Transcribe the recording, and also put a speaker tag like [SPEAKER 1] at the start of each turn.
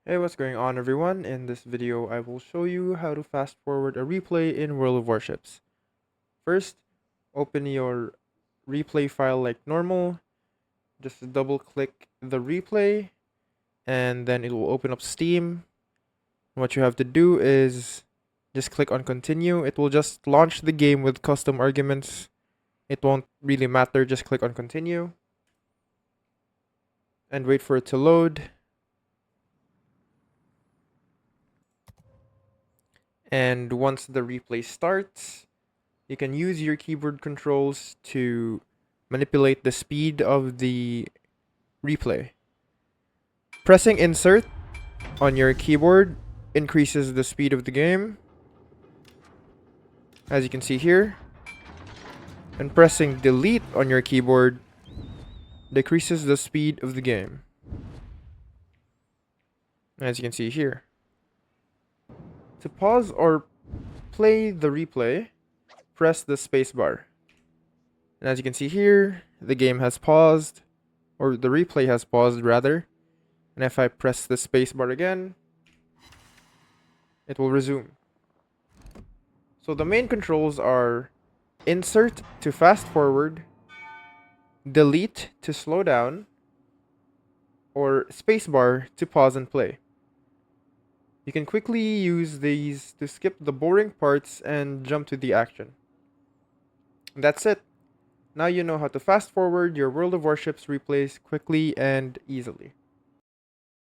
[SPEAKER 1] Hey, what's going on everyone? In this video, I will show you how to fast forward a replay in World of Warships. First, open your replay file like normal. Just double click the replay and then it will open up Steam. What you have to do is just click on continue. It will just launch the game with custom arguments. It won't really matter, just click on continue and wait for it to load. And once the replay starts, you can use your keyboard controls to manipulate the speed of the replay. Pressing insert on your keyboard increases the speed of the game, as you can see here. And pressing delete on your keyboard decreases the speed of the game, as you can see here. To pause or play the replay, press the spacebar. And as you can see here, the game has paused, or the replay has paused rather. And if I press the spacebar again, it will resume. So the main controls are insert to fast forward, delete to slow down, or spacebar to pause and play. You can quickly use these to skip the boring parts and jump to the action. That's it. Now you know how to fast forward your World of Warships replays quickly and easily.